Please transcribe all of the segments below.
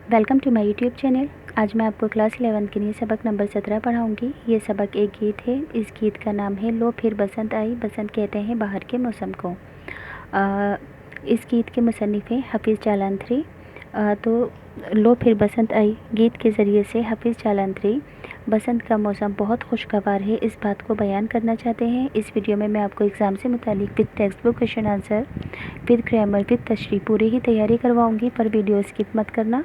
Welcome to my YouTube channel. आज मैं आपको क्लास 11 के लिए सबक नंबर 17 पढ़ाऊंगी। ये सबक एक गीत है। इस गीत का नाम है लो फिर बसंत आई। बसंत कहते हैं बाहर के मौसम को। इस गीत के मुसन्निफ़ हैं हफ़ीज़ जालंधरी। तो लो फिर बसंत आई गीत के ज़रिए से हफ़ीज़ जालंधरी बसंत का मौसम बहुत खुशगवार है इस बात को बयान करना चाहते हैं। इस वीडियो में मैं आपको एग्ज़ाम से मुतालिक with textbook question answer with grammar with तशरीह पूरी ही तैयारी करवाऊंगी, पर वीडियो स्किप मत करना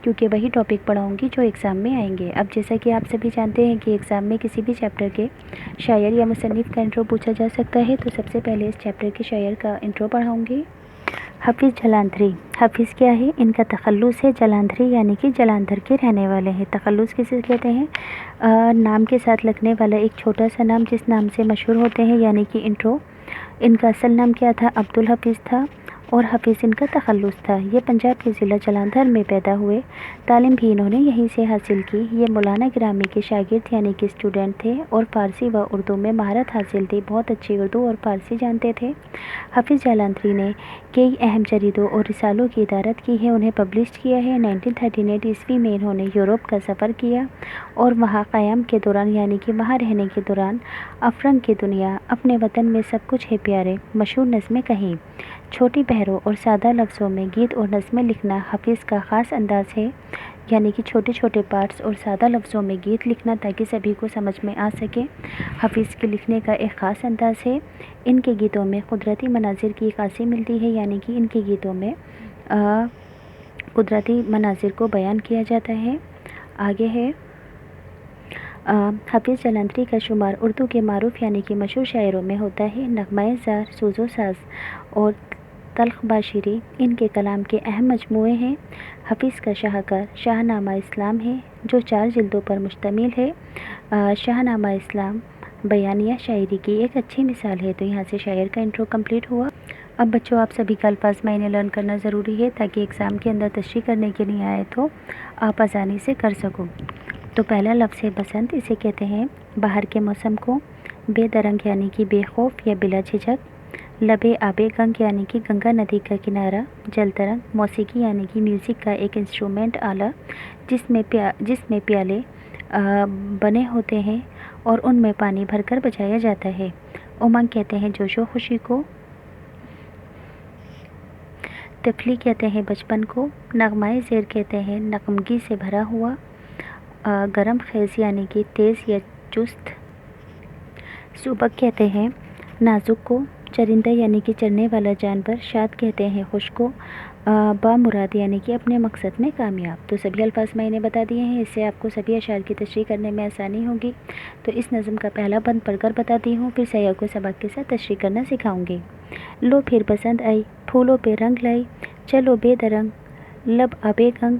क्योंकि वही टॉपिक पढ़ाऊंगी जो एग्ज़ाम में आएंगे। अब जैसा कि आप सभी जानते हैं कि एग्ज़ाम में किसी भी चैप्टर के शायर या मुसन्निफ़ का इंट्रो पूछा जा सकता है, तो सबसे पहले इस चैप्टर के शायर का इंट्रो पढ़ाऊंगी। हफ़ीज़ जालंधरी। हफ़ीज़ क्या है? इनका तखल्लुस है जालंधरी, यानी कि जालंधर के रहने वाले हैं। तखल्लुस किसे कहते हैं? नाम के साथ लगने वाला एक छोटा सा नाम जिस नाम से मशहूर होते हैं, यानी कि इंट्रो। इनका असल नाम क्या था? अब्दुल हफ़ीज़ था और हफ़ीज़ इनका तखल्लुस था। ये पंजाब के ज़िला जालंधर में पैदा हुए। तालीम भी इन्होंने यहीं से हासिल की। ये मौलाना गिरामी के शागिर्द यानी कि स्टूडेंट थे और फ़ारसी व उर्दू में महारत हासिल थी। बहुत अच्छी उर्दू और फ़ारसी जानते थे। हफ़ीज़ जालंधरी ने कई अहम जरीदों और रिसालों की इदारत की है, उन्हें पब्लिश किया है। 1938 ईस्वी में इन्होंने यूरोप का सफ़र किया और वहाँ क़याम के दौरान, यानी कि वहाँ रहने के दौरान, अफरंग की दुनिया, अपने वतन में सब कुछ है प्यारे, मशहूर नज़में कहीं, छोटी बहरों और सादा लफ्ज़ों में गीत और नज़में लिखना हफ़ीज़ का ख़ास अंदाज़ है, यानी कि छोटे छोटे पार्ट्स और सादा लफ्ज़ों में गीत लिखना ताकि सभी को समझ में आ सके। हफ़ीज़ के लिखने का एक ख़ास अंदाज़ है। इनके गीतों में कुदरती मनाजिर की खासी मिलती है, यानी कि इनके गीतों में कुदरती मनाजिर को बयान किया जाता है। आगे है हफ़ीज़ जालंधरी का शुमार उर्दू के मारूफ़ यानी कि मशहूर शायरों में होता है। नग़्मा-ए ज़ार, सूज़ो साज़ और तल्ख़ बाशिरी इनके कलाम के अहम मजमूए हैं। हफ़ीज़ का शाहकार शाहनामा इस्लाम है जो 4 जिल्दों पर मुश्तमिल है। शाहनामा इस्लाम बयानिया शायरी की एक अच्छी मिसाल है। तो यहाँ से शायर का इंट्रो कंप्लीट हुआ। अब बच्चों, आप सभी का अल्फाज मायने लर्न करना ज़रूरी है ताकि एग्ज़ाम के अंदर तशरीह करने के लिए आए तो आप आसानी से कर सको। तो पहला लफ्ज़ है बसंत। इसे कहते हैं बाहर के मौसम को। बेदरंग यानी कि बेखौफ या बिला झिझक। लबे आबे गंग यानी कि गंगा नदी का किनारा। जल तरंग मौसीकी यानी कि म्यूज़िक का एक इंस्ट्रूमेंट आला जिसमें प्याले बने होते हैं और उनमें पानी भरकर बजाया जाता है। उमंग कहते हैं जोशो खुशी को। तिफली कहते हैं बचपन को। नगमाए ज़ेर कहते हैं नगमगी से भरा हुआ। गरम खेज़ यानी कि तेज़ या चुस्त। सुबक कहते हैं नाजुक को। चरिंदा यानी कि चरने वाला जानवर। शाद कहते हैं खुश को। बामुराद यानी कि अपने मकसद में कामयाब। तो सभी अल्फाज मैंने बता दिए हैं, इससे आपको सभी अशार की तशरीह करने में आसानी होगी। तो इस नज़म का पहला बंद पढ़कर बताती हूँ, फिर सयाह को सबक के साथ तशरीह करना सिखाऊंगी। लो फिर बसंत आई, फूलों पे रंग लाई, चलो बेदरंग, लब आबे गंग,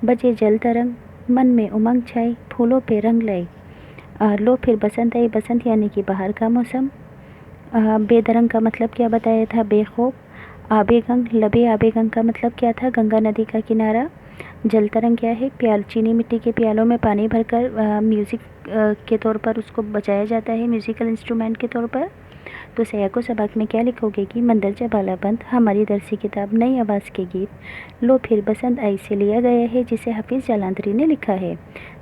बजे जल तरंग, मन में उमंग छाई, फूलों पे रंग लाई। लो फिर बसंत आई, बसंत यानी कि बाहर का मौसम। बेदरंग का मतलब क्या बताया था? बेखौफ। आबे गंग, लबे आबे गंग का मतलब क्या था? गंगा नदी का किनारा। जल तरंग क्या है? चीनी मिट्टी के प्यालों में पानी भरकर म्यूज़िक के तौर पर उसको बजाया जाता है, म्यूज़िकल इंस्ट्रूमेंट के तौर पर। तो सयाह को सबक में क्या लिखोगे कि मंदरजा बालाबंद हमारी दरसी किताब नई आवाज़ के गीत लो फिर बसंत आई से लिया गया है, जिसे हफ़ीज़ जालंधरी ने लिखा है।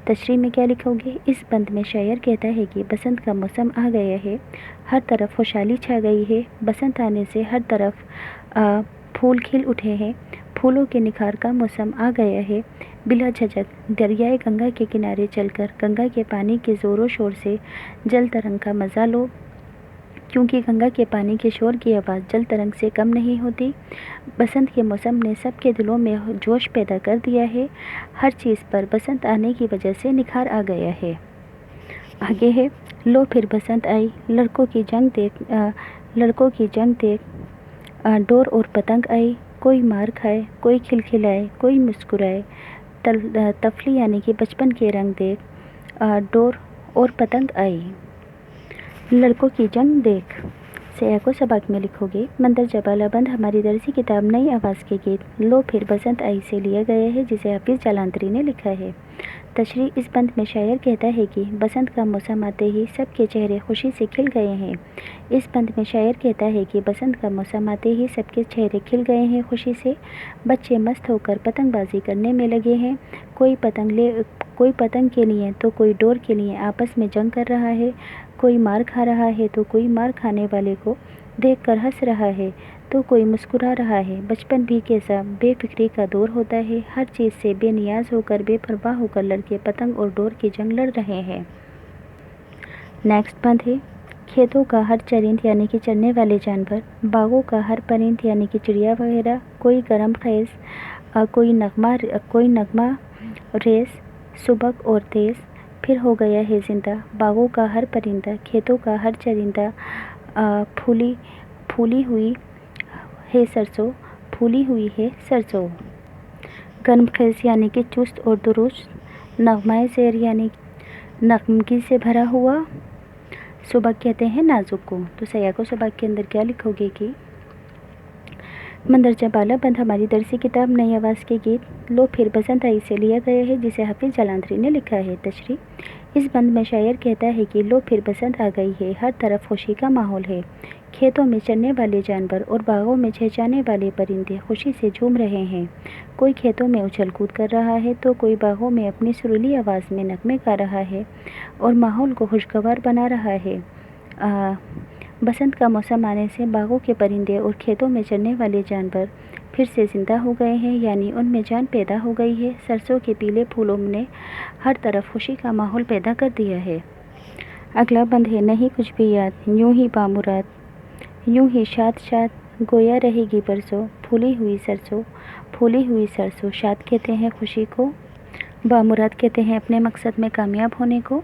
तशरीह में क्या लिखोगे? इस बंद में शायर कहता है कि बसंत का मौसम आ गया है, हर तरफ खुशहाली छा गई है। बसंत आने से हर तरफ फूल खिल उठे हैं, फूलों के निखार का मौसम आ गया है। बिला झिझक दरियाए गंगा के किनारे चलकर गंगा के पानी के ज़ोरों शोर से जल तरंग का मज़ा लो, क्योंकि गंगा के पानी के शोर की आवाज़ जल तरंग से कम नहीं होती। बसंत के मौसम ने सबके दिलों में जोश पैदा कर दिया है। हर चीज़ पर बसंत आने की वजह से निखार आ गया है। आगे है लो फिर बसंत आई, लड़कों की जंग देख, डोर और पतंग आई, कोई मार खाए, कोई खिलखिलाए, कोई मुस्कुराए। तफली यानी कि बचपन के रंग देख, डोर और पतंग आई। लड़कों की जंग देख, सयाको सबक में लिखोगे मंदरजा बालाबंद हमारी दरसी किताब नई आवाज़ के गीत लो फिर बसंत आई से लिया गया है, जिसे हाफिज़ जालांधरी ने लिखा है। तशरीह इस बंद में शायर कहता है कि बसंत का मौसम आते ही सबके चेहरे खुशी से खिल गए हैं। इस बंद में शायर कहता है कि बसंत का मौसम आते ही सबके चेहरे खिल गए हैं खुशी से। बच्चे मस्त होकर पतंगबाजी करने में लगे हैं। कोई पतंग के लिए तो कोई डोर के लिए आपस में जंग कर रहा है। कोई मार खा रहा है तो कोई मार खाने वाले को देखकर हंस रहा है तो कोई मुस्कुरा रहा है। बचपन भी कैसा बेफिक्री का दौर होता है। हर चीज़ से बेनियाज होकर बेपरवाह होकर लड़के पतंग और डोर की जंग लड़ रहे हैं। नेक्स्ट बंद है खेतों का हर चरिंद यानी कि चरने वाले जानवर, बागों का हर परिंद यानी कि चिड़िया वगैरह, कोई गरम खैज कोई नगमा रेस सुबक और तेज़ फिर हो गया है जिंदा। बागों का हर परिंदा, खेतों का हर चरिंदा, फूली हुई है सरसों। गर्म खेज यानी कि चुस्त और दुरुस्त, नगमाए शेर यानी नगमगी से भरा हुआ, सुबक कहते हैं नाजुक को। तो सयाको सबक के अंदर क्या लिखोगे कि मंदरजा बालाबंद हमारी दरसी किताब नई आवाज़ के गीत लो फिर बसंत आई से लिया गया है, जिसे हाफिज़ जालांधरी ने लिखा है। तशरीह इस बंद में शायर कहता है कि लो फिर बसंत आ गई है, हर तरफ खुशी का माहौल है। खेतों में चरने वाले जानवर और बागों में चहचहाने वाले परिंदे खुशी से झूम रहे हैं। कोई खेतों में उछल कूद कर रहा है तो कोई बागों में अपनी सुरीली आवाज़ में नगमे गा रहा है और माहौल को खुशगवार बना रहा है। बसंत का मौसम आने से बागों के परिंदे और खेतों में चरने वाले जानवर फिर से ज़िंदा हो गए हैं, यानी उनमें जान पैदा हो गई है। सरसों के पीले फूलों ने हर तरफ खुशी का माहौल पैदा कर दिया है। अगला बंद है नहीं कुछ भी याद, यूं ही बामुराद, यूं ही शाद शाद गोया रहेगी परसों, फूली हुई सरसों। शाद कहते हैं खुशी को, बामुराद कहते हैं अपने मकसद में कामयाब होने को।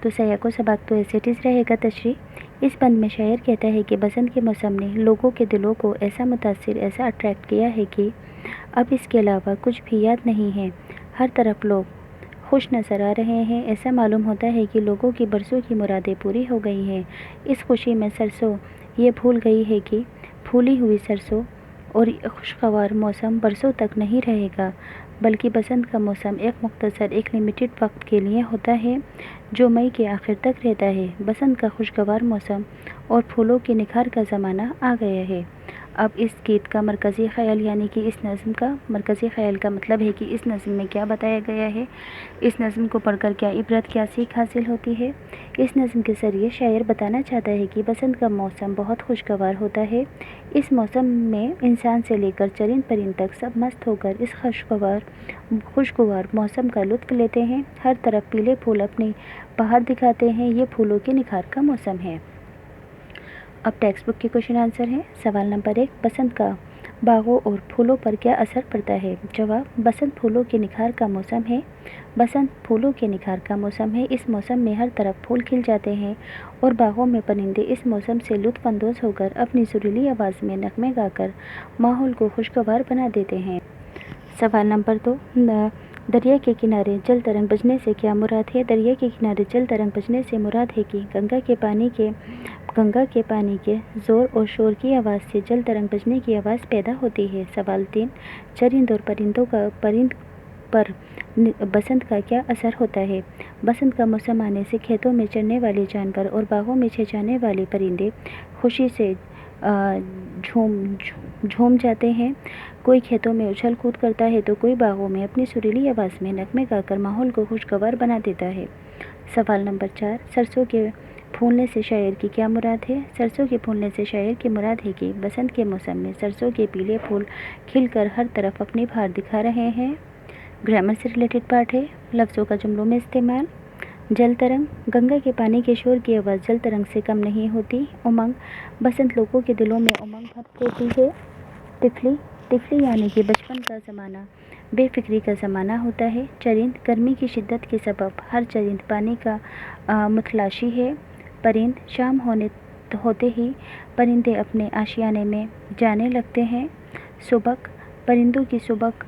तो सयाको सबक तो ऐसे टिस रहेगा। तशरीह इस बंद में शायर कहता है कि बसंत के मौसम ने लोगों के दिलों को ऐसा मुतासिर, ऐसा अट्रैक्ट किया है कि अब इसके अलावा कुछ भी याद नहीं है। हर तरफ लोग खुश नज़र आ रहे हैं। ऐसा मालूम होता है कि लोगों की बरसों की मुरादें पूरी हो गई हैं। इस खुशी में सरसों ये भूल गई है कि फूली हुई सरसों और खुशगवार मौसम बरसों तक नहीं रहेगा, बल्कि बसंत का मौसम एक मुख्तसर, एक लिमिटेड वक्त के लिए होता है जो मई के आखिर तक रहता है। बसंत का खुशगवार मौसम और फूलों के निखार का ज़माना आ गया है। अब इस गीत का मरकज़ी ख़याल यानी कि इस नज़म का मरकज़ी ख़याल का मतलब है कि इस नज़म में क्या बताया गया है, इस नज़म को पढ़कर क्या इबरत, क्या सीख हासिल होती है। इस नज़म के ज़रिए शायर बताना चाहता है कि बसंत का मौसम बहुत खुशगवार होता है। इस मौसम में इंसान से लेकर चरिंद परिंद तक सब मस्त होकर इस खुशगवार मौसम का लुत्फ़ लेते हैं। हर तरफ पीले फूल अपनी बहार दिखाते हैं। ये फूलों के निखार का मौसम है। अब टेक्स्ट बुक के क्वेश्चन आंसर हैं। सवाल नंबर 1, बसंत का बागों और फूलों पर क्या असर पड़ता है। जवाब, बसंत फूलों के निखार का मौसम है। बसंत फूलों के निखार का मौसम है। इस मौसम में हर तरफ फूल खिल जाते हैं और बागों में परिंदे इस मौसम से लुत्फ़अंदोज़ होकर अपनी सुरीली आवाज़ में नगमे गाकर माहौल को खुशगवार बना देते हैं। सवाल नंबर 2, दरिया के किनारे जल तरंग बजने से क्या मुराद है। दरिया के किनारे जल तरंग बजने से मुराद है कि गंगा के पानी के ज़ोर और शोर की आवाज़ से जल तरंग बजने की आवाज़ पैदा होती है। सवाल 3, चरिंद और परिंद पर बसंत का क्या असर होता है। बसंत का मौसम आने से खेतों में चरने वाले जानवर और बागों में चहचहाने वाले परिंदे खुशी से झूम जाते हैं। कोई खेतों में उछल कूद करता है तो कोई बागों में अपनी सुरीली आवाज़ में नगमे गाकर माहौल को खुशगवार बना देता है। सवाल नंबर 4, सरसों के फूलने से शायर की क्या मुराद है। सरसों के फूलने से शायर की मुराद है कि बसंत के मौसम में सरसों के पीले फूल खिलकर हर तरफ अपनी बहार दिखा रहे हैं। ग्रामर से रिलेटेड पार्ट है। लफ्ज़ों का जुमलों में इस्तेमाल। जल तरंग, गंगा के पानी के शोर की आवाज़ जल तरंग से कम नहीं होती। उमंग, बसंत लोगों के दिलों में उमंग भर देती है। तिफली यानी कि बचपन का ज़माना बेफिक्री का ज़माना होता है। चरिंद, गर्मी की शिद्दत के सबब हर चरिंद पानी का मुतलाशी है। परिंद, शाम होते ही परिंदे अपने आशियाने में जाने लगते हैं। सुबक, परिंदों की सुबक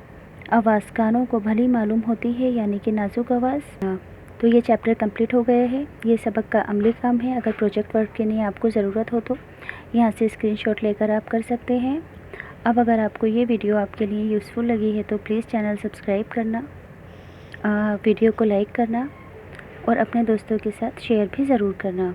आवाज़ कानों को भली मालूम होती है, यानी कि नाजुक आवाज़। तो ये चैप्टर कंप्लीट हो गया है। ये सबक का अमली काम है। अगर प्रोजेक्ट वर्क के लिए आपको ज़रूरत हो तो यहाँ से स्क्रीनशॉट लेकर आप कर सकते हैं। अब अगर आपको ये वीडियो आपके लिए यूज़फुल लगी है तो प्लीज़ चैनल सब्सक्राइब करना, वीडियो को लाइक करना और अपने दोस्तों के साथ शेयर भी ज़रूर करना।